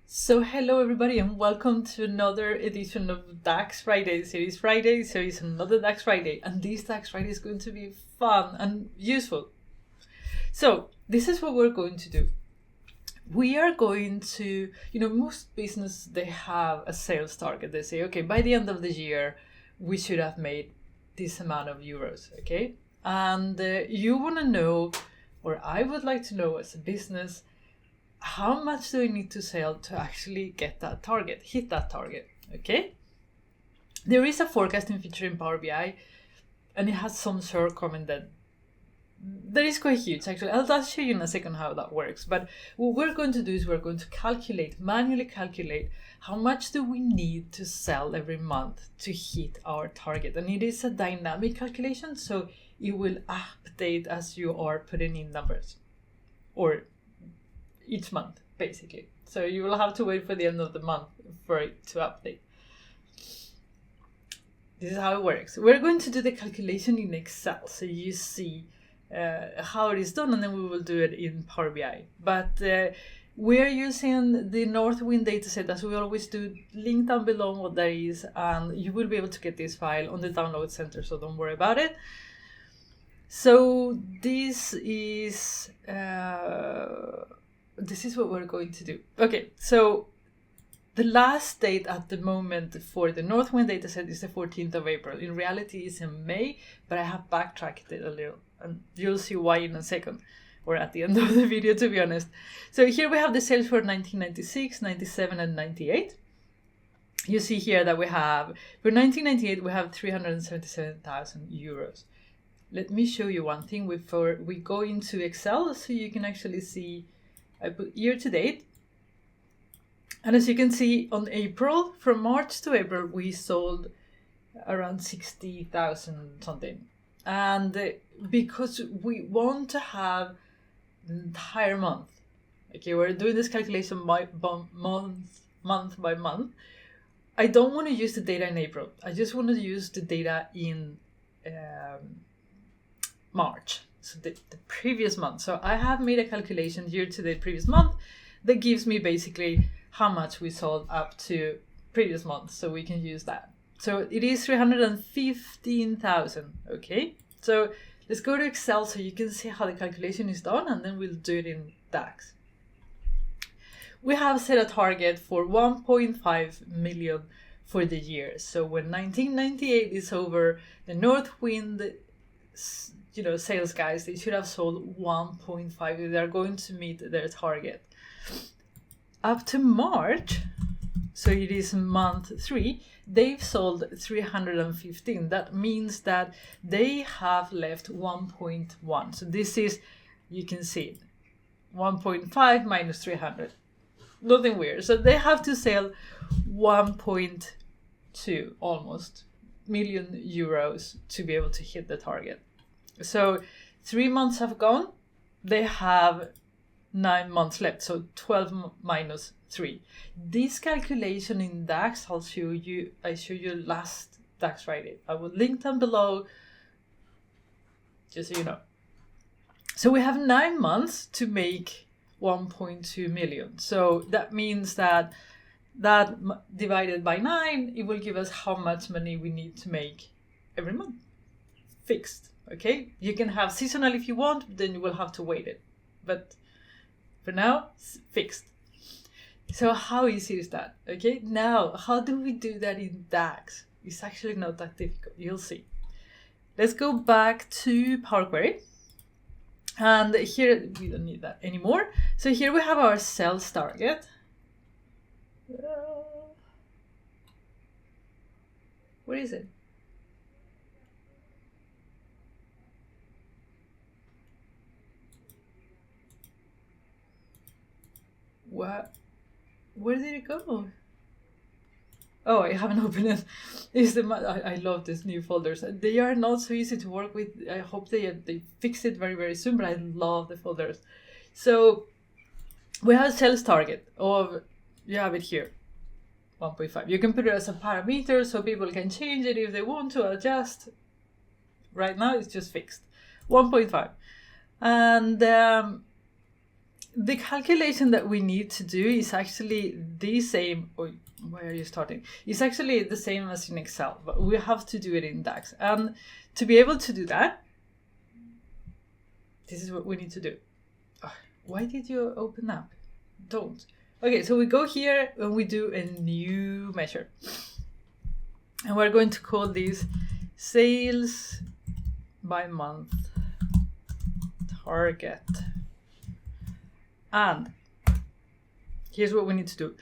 So hello everybody and welcome to another edition of DAX Fridays. It is Friday, so it's another DAX Friday, and this DAX Friday is going to be fun and useful. So this is what we're going to do. We are going to, most business, they have a sales target. They say, okay, by the end of the year, we should have made this amount of euros, okay? And you want to know, or I would like to know as a business, how much do we need to sell to actually get that target, hit that target, okay? There is a forecasting feature in Power BI, and it has some shortcoming that is quite huge, actually. I'll show you in a second how that works. But what we're going to do is we're going to manually calculate how much do we need to sell every month to hit our target. And it is a dynamic calculation, so it will update as you are putting in numbers, or each month, basically. So you will have to wait for the end of the month for it to update. This is how it works. We're going to do the calculation in Excel, so you see how it is done, and then we will do it in Power BI. But we're using the Northwind dataset, as we always do. Link down below what that is, and you will be able to get this file on the download center, so don't worry about it. So this is what we're going to do. Okay, so the last date at the moment for the Northwind dataset is the 14th of April. In reality, it's in May, but I have backtracked it a little, and you'll see why in a second, or at the end of the video, to be honest. So here we have the sales for 1996, 97, and 98. You see here that we have, for 1998, we have 377,000 euros. Let me show you one thing before we go into Excel, so you can actually see. I put year to date, and as you can see on April, from March to April, we sold around 60,000 something. And because we want to have the entire month, okay, we're doing this calculation month by month. I don't want to use the data in April. I just want to use the data in March. So the previous month. So I have made a calculation year to the previous month that gives me basically how much we sold up to previous month. So we can use that. So it is 315,000. Okay. So let's go to Excel so you can see how the calculation is done, and then we'll do it in DAX. We have set a target for 1.5 million for the year. So when 1998 is over, the Northwind sales guys, they should have sold 1.5. They're going to meet their target. Up to March, so it is month 3, they've sold 315. That means that they have left 1.1. So this is, you can see it, 1.5 minus 300. Nothing weird. So they have to sell 1.2 almost million euros to be able to hit the target. So 3 months have gone. They have 9 months left. So 12 minus 3. This calculation in DAX, I show you last DAX Friday. I will link them below, just so you know. So we have 9 months to make 1.2 million. So that means that divided by 9, it will give us how much money we need to make every month. Fixed. Okay, you can have seasonal if you want, then you will have to wait it. But for now, it's fixed. So how easy is that? Okay, now how do we do that in DAX? It's actually not that difficult. You'll see. Let's go back to Power Query. And here, we don't need that anymore. So here we have our sales target. Where is it? What? Where did it go? Oh, I haven't opened it. I love these new folders. They are not so easy to work with. I hope they fix it very, very soon, but I love the folders. So we have a sales target of, you have it here, 1.5. You can put it as a parameter so people can change it if they want to adjust. Right now it's just fixed, 1.5. And the calculation that we need to do is actually the same. Oh, why are you starting? It's actually the same as in Excel, but we have to do it in DAX. And to be able to do that, this is what we need to do. Oh, why did you open up? Don't. Okay, so we go here and we do a new measure. And we're going to call this sales by month target. And here's what we need to do.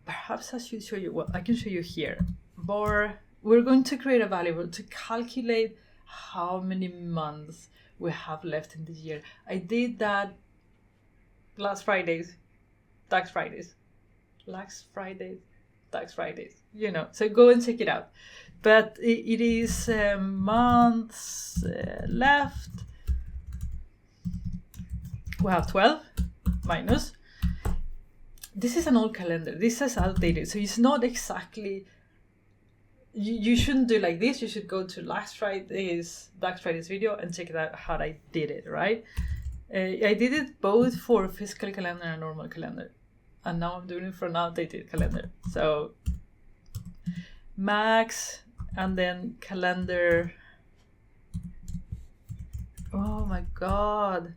Perhaps I should show you, well, I can show you here. Bar, we're going to create a variable to calculate how many months we have left in the year. I did that last Fridays, DAX Fridays. Last Fridays, DAX Fridays. You know, so go and check it out. But it is months left. We have 12 minus. This is an old calendar. This is outdated. So it's not exactly, you shouldn't do like this. You should go to last Friday's, DAX Fridays video and check it out how I did it, right? I did it both for fiscal calendar and normal calendar. And now I'm doing it for an outdated calendar. So max and then calendar. Oh my God.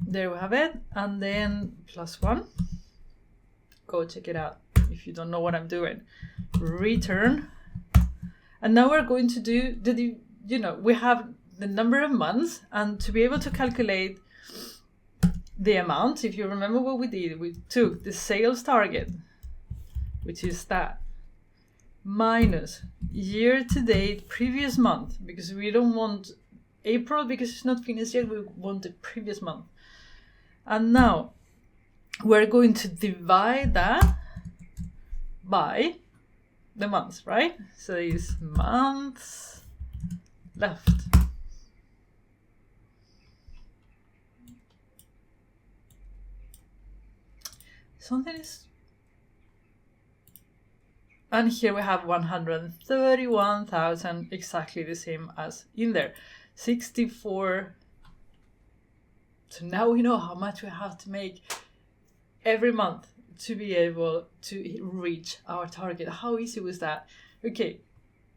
There we have it. And then +1. Go check it out if you don't know what I'm doing. Return. And now we're going to do, we have the number of months, and to be able to calculate the amount, if you remember what we did, we took the sales target, which is that, minus year to date previous month, because we don't want April because it's not finished yet, we want the previous month. And now we're going to divide that by the months, right? So it's months left. Something is, and here we have 131,000, exactly the same as in there, 64. So now we know how much we have to make every month to be able to reach our target. How easy was that? Okay,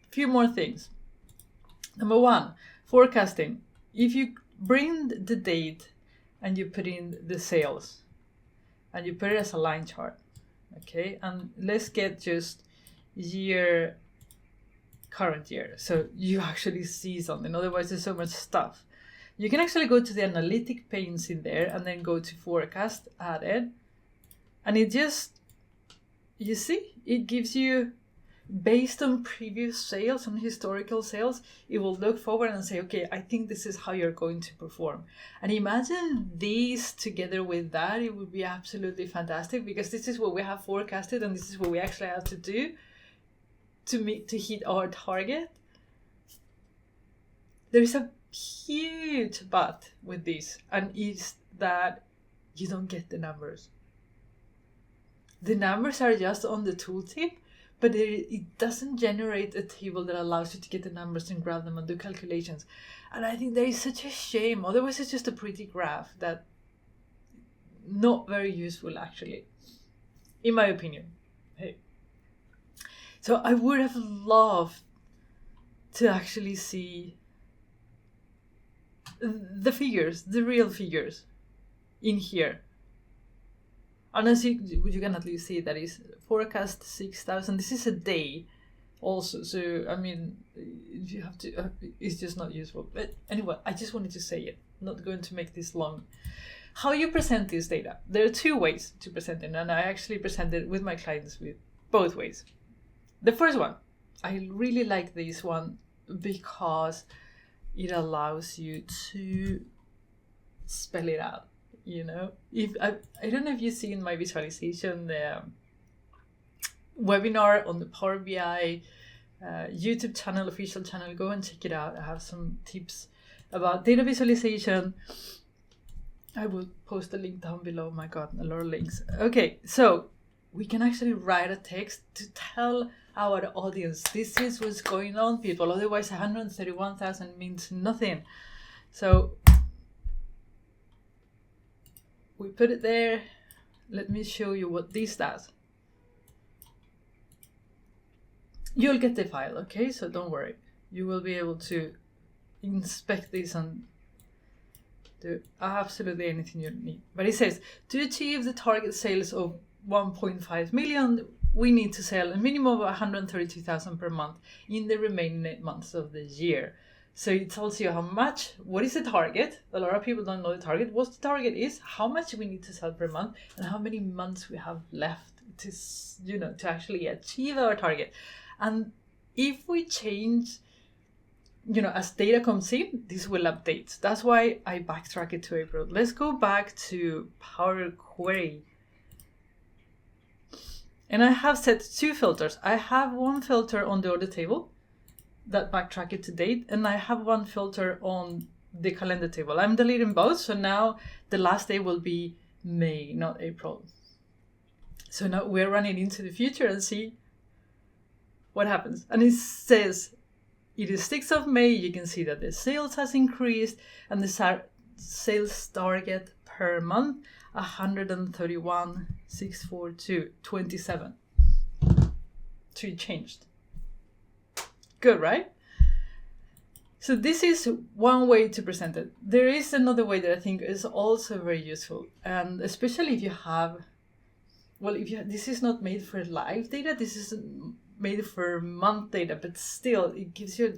a few more things. Number 1, forecasting. If you bring the date and you put in the sales and you put it as a line chart, okay? And let's get just year, current year. So you actually see something, otherwise there's so much stuff. You can actually go to the analytic panes in there and then go to forecast, add it. And it just, you see, it gives you, based on previous sales, on historical sales, it will look forward and say, okay, I think this is how you're going to perform. And imagine these together with that, it would be absolutely fantastic, because this is what we have forecasted and this is what we actually have to do to hit our target. There is a huge but with this, and it's that you don't get the numbers. The numbers are just on the tooltip, but it doesn't generate a table that allows you to get the numbers and grab them and do calculations. And I think that is such a shame. Otherwise, it's just a pretty graph that not very useful, actually, in my opinion. Hey. So I would have loved to actually see the figures, the real figures in here. And as you can at least see that is forecast 6,000. This is a day also. So, I mean, you have to, it's just not useful. But anyway, I just wanted to say it. I'm not going to make this long. How you present this data? There are 2 ways to present it. And I actually present it with my clients with both ways. The first one, I really like this one because it allows you to spell it out, you know. If I don't know if you've seen my visualization webinar on the Power BI YouTube channel, official channel. Go and check it out. I have some tips about data visualization. I will post a link down below. My God, a lot of links. Okay, so we can actually write a text to tell our audience this is what's going on, people. Otherwise 131,000 means nothing. So we put it there. Let me show you what this does. You'll get the file, okay? So don't worry. You will be able to inspect this and do absolutely anything you need. But it says, to achieve the target sales of 1.5 million, we need to sell a minimum of 132,000 per month in the remaining months of the year. So it tells you how much, what is the target? A lot of people don't know the target. What the target is, how much we need to sell per month, and how many months we have left to, to actually achieve our target. And if we change, as data comes in, this will update. That's why I backtrack it to April. Let's go back to Power Query. And I have set 2 filters. I have one filter on the order table that backtrack it to date, and I have one filter on the calendar table. I'm deleting both, so now the last day will be May, not April. So now we're running into the future and see what happens. And it says it is 6th of May. You can see that the sales has increased, and the sales target per month 131,642, 27. So it changed. Good, right? So this is one way to present it. There is another way that I think is also very useful, and especially if you have, this is not made for live data. This is made for month data, but still it gives you,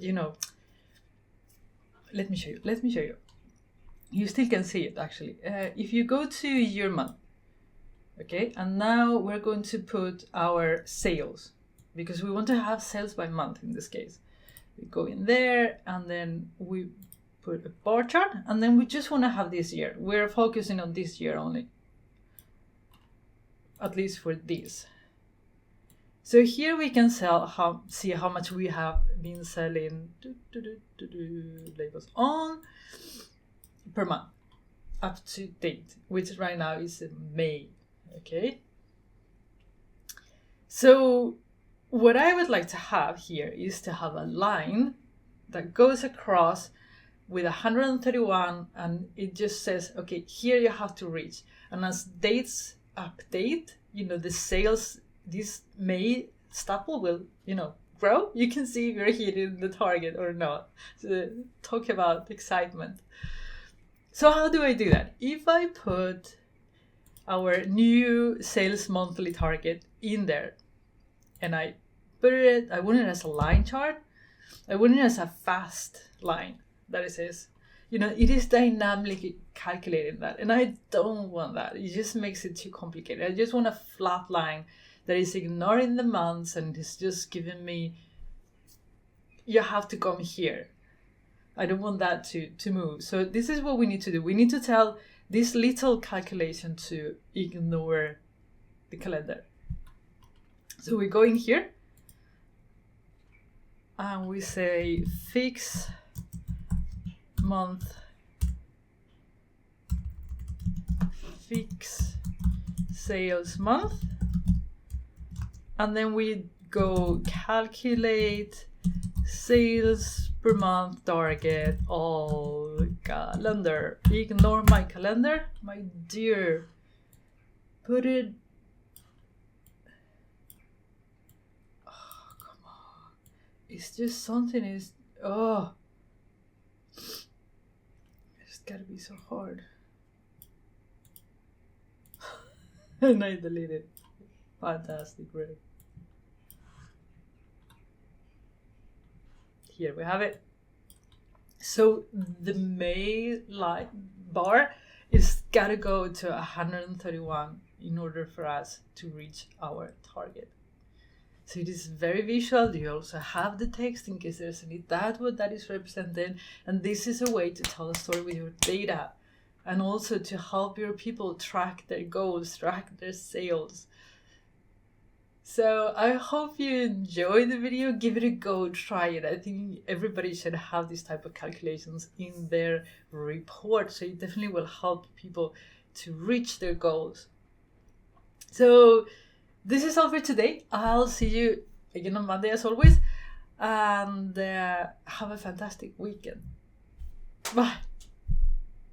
let me show you. You still can see it actually. If you go to your month, okay, and now we're going to put our sales, because we want to have sales by month in this case. We go in there and then we put a bar chart, and then we just want to have this year. We're focusing on this year only, at least for this. So here we can see how much we have been selling, labels on, per month, up to date, which right now is May, okay? So what I would like to have here is to have a line that goes across with 131, and it just says, okay, here you have to reach. And as dates update, the sales, this May staple will, grow. You can see if you're hitting the target or not. So talk about excitement. So how do I do that? If I put our new sales monthly target in there, and I want it as a line chart, I want it as a fast line that it says, it is dynamically calculating that. And I don't want that. It just makes it too complicated. I just want a flat line that is ignoring the months and is just giving me, you have to come here. I don't want that to move. So this is what we need to do. We need to tell this little calculation to ignore the calendar. So we go in here and we say fix month, fix sales month, and then we go calculate sales per month target all calendar. Ignore my calendar, my dear. Put it. Oh, come on. It's just something is. Oh. It's gotta be so hard. And I deleted. Fantastic, right? Here we have it. So the May light bar is gotta go to 131 in order for us to reach our target. So it is very visual. You also have the text in case there's any doubt what that is represented. And this is a way to tell a story with your data, and also to help your people track their goals, track their sales. So I hope you enjoyed the video. Give it a go, try it. I think everybody should have this type of calculations in their report. So it definitely will help people to reach their goals. So this is all for today. I'll see you again on Monday as always. And have a fantastic weekend. Bye.